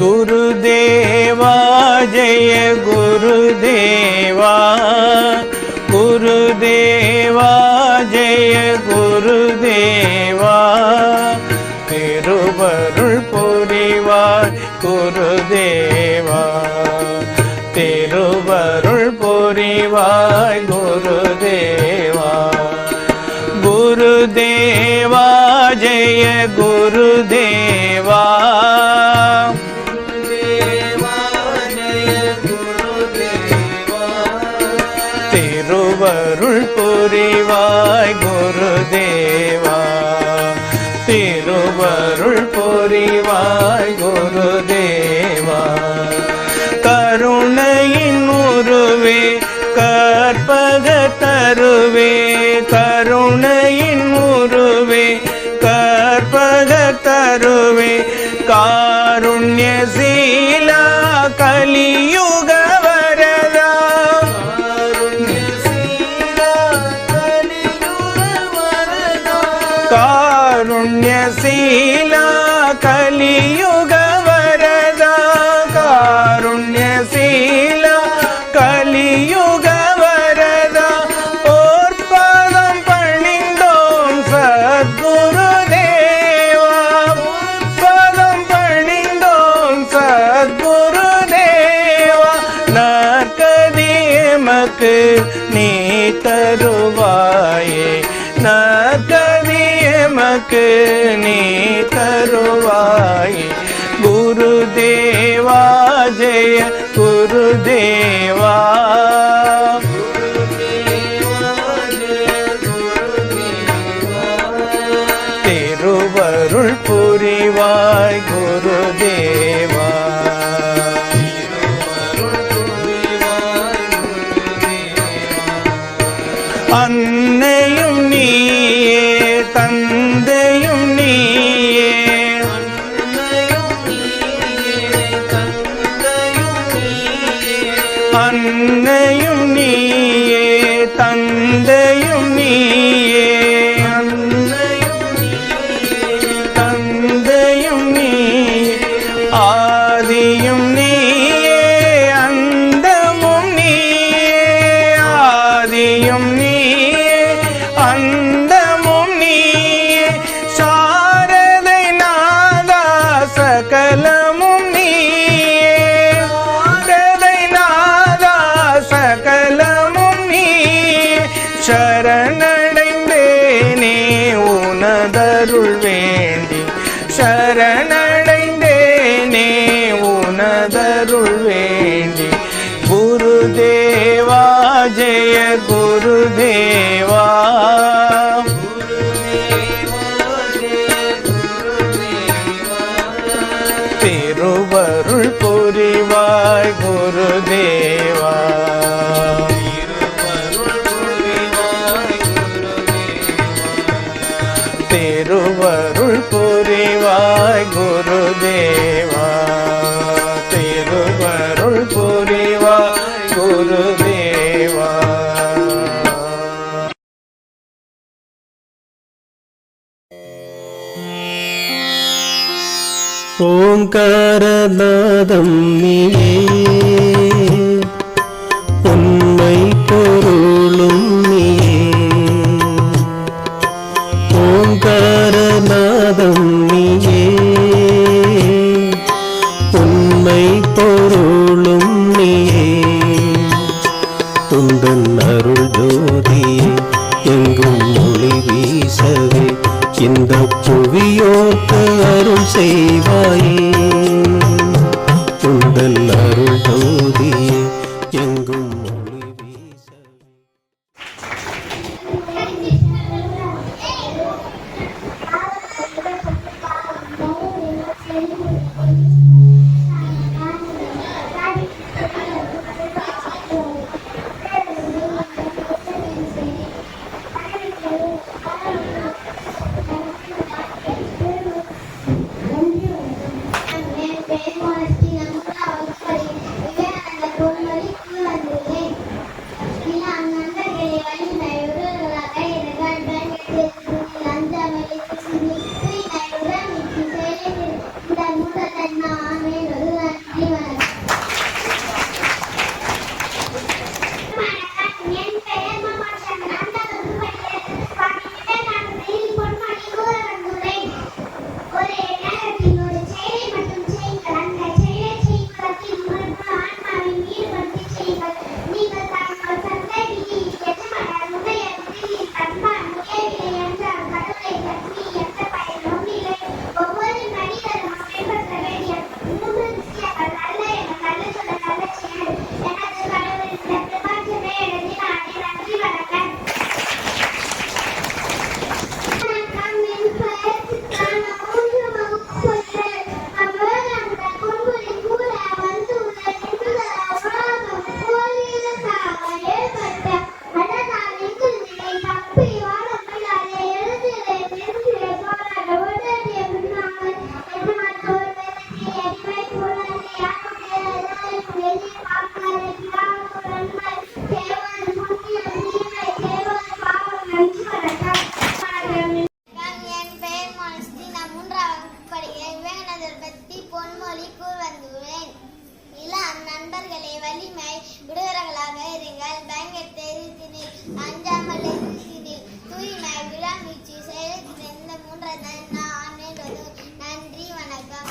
गुरुदेवा जय गुरुदेवा गुरुदेवा जय गुरुदेवा तिरुवरुள் புரிவாய் गुरुदेवा तिरुवरुள் புரிவாய் गुरुदेवा गुरुदेवा जय गुरुदेवा திருவருள் புரிவாய் குருதேவா திருவருள் புரிவாய் குருதேவா கருணையின் உருவே கற்பக தருவே கருணையின் உருவே கற்பக தருவே காருண்யசீலா கலியுக வரதா காருண்யசீலா கலியுக வரதா காருண்யசீலா கலியுக வரதா போர்ப்பதம் பணிந்தோம் சத்குருதேவா போர்ப்பதம் பணிந்தோம் சத்குருதேவா நற்கதி எமக்கு நீ தருவாயே நற்கதி எமக்கு நீ தருவாயே குருதேவா ஜெய குருதேவா திருவருள் புரிவாய் குருதேவா அன்னையும் நீயே தந்தையும் நீயே அன்னையும் நீயே தந்தையும் நீயே தந்தையும் நீயே ஆதியும் நீயே அந்தமும் நீயே ஆதியும் நீயே அந்தமும் நீயே சாரதை நாதா சகலமும் நீயே சாரதை நாதா சகலமும் நீயே சரணடைந்தேனே உனதருள் வேண்டி சரணடைந்தேனே உனதருள் வேண்டி குருதேவா ஜெய குருதேவா திருவருள் புரிவாய் குருதேவா திருவருள் புரிவாய் குருதேவா திருவருள் புரிவாய் குருதேவா ஓங்காரநாதம் நீயே உண்மை பொருளும் நீயே ஓங்காரநாதம் நீயே உண்மை பொருளும் நீயே உந்தன் அருள் ஜோதியே எங்கும் ஒளி வீசவே இந்த புவியோர்க்கு அருள் செய்வாயே உந்தன் அருள் ஜோதியே எங்கும் ஒளி வீசவே Thank you. நண்பர்களே, வலிமை உடையவர்களாக இருங்கள். பயங்கர தெரிவித்தினில் அஞ்சாமல் இருத்தினில் தூய்மை விடாமுயற்சி செயலத்தின் இந்த மூன்றை நான் வேண்டுவது. நன்றி, வணக்கம்.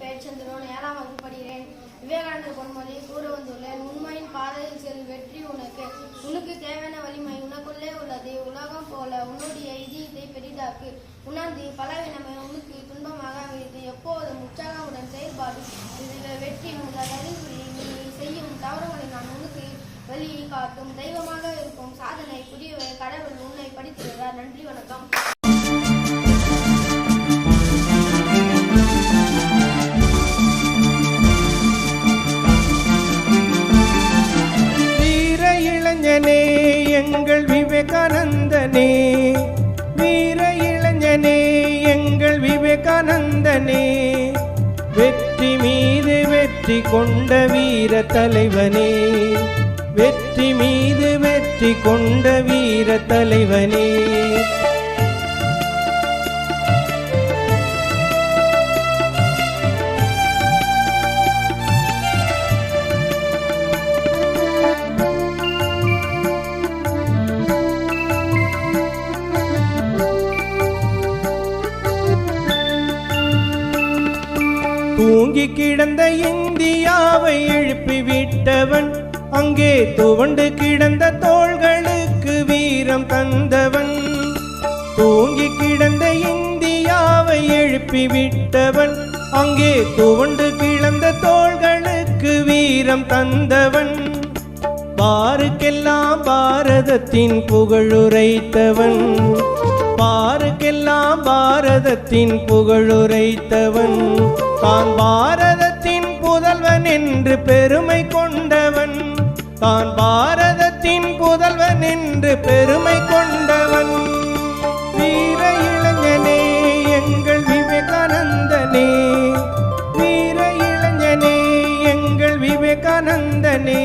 பெயர் சந்திரன், 7ஆம் வகுப்பு படிக்கிறேன். விவேகானந்தர் பொன்மொழி கூற வந்துள்ளேன். உண்மையின் பாதையில் செல், வெற்றி உனக்கு. உனக்கு தேவையான வலிமை உனக்குள்ளே உள்ளது. உலகம் போல உன்னுடைய இதயத்தை பெரிதாக்கு. உணர்ந்து பலவீனமே உனக்கு துன்பமாக அமைது. எப்போதும் உற்சாகமுடன் செயல்பாடு இதில் வெற்றி முதல் அறிகுறி. நீ செய்யும் தவறுகளை நான் உனக்கு வழியை காட்டும் தெய்வமாக இருக்கும் சாதனை புரியவே கடவுள் உன்னை படித்திருக்கிறார். நன்றி, வணக்கம். எங்கள் விவேகானந்தனே, வீர இளைஞனே, எங்கள் விவேகானந்தனே, வெற்றி மீது வெற்றி கொண்ட வீர தலைவனே, வெற்றி மீது வெற்றி கொண்ட வீர தலைவனே. தூங்கி கிடந்த இந்தியாவை எழுப்பிவிட்டவன், அங்கே துவண்டு கிடந்த தோள்களுக்கு வீரம் தந்தவன். தூங்கி கிடந்த இந்தியாவை எழுப்பிவிட்டவன், அங்கே துவண்டு கிடந்த தோள்களுக்கு வீரம் தந்தவன். பாருக்கெல்லாம் பாரதத்தின் புகழுரைத்தவன், பாருக்கெல்லாம் பாரதத்தின் புகழுரைத்தவன். தான் பாரதத்தின் புதல்வன் என்று பெருமை கொண்டவன், தான் பாரதத்தின் புதல்வன் என்று பெருமை கொண்டவன். வீர இளைஞனே, எங்கள் விவேகானந்தனே, வீர இளைஞனே, எங்கள் விவேகானந்தனே,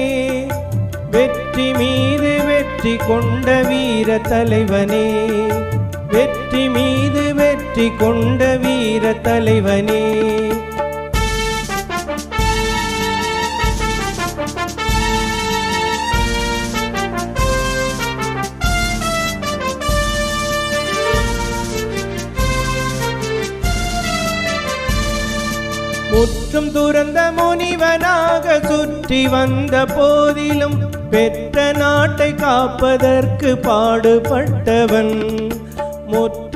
வெற்றி மீது வெற்றி கொண்ட வீர தலைவனே, வெற்றி மீது வெற்றி கொண்ட வீர தலைவனே. முற்றும் துறந்த முனிவனாக சுற்றி வந்த போதிலும் பெற்ற நாட்டை காப்பதற்கு பாடுபட்டவன். முற்ற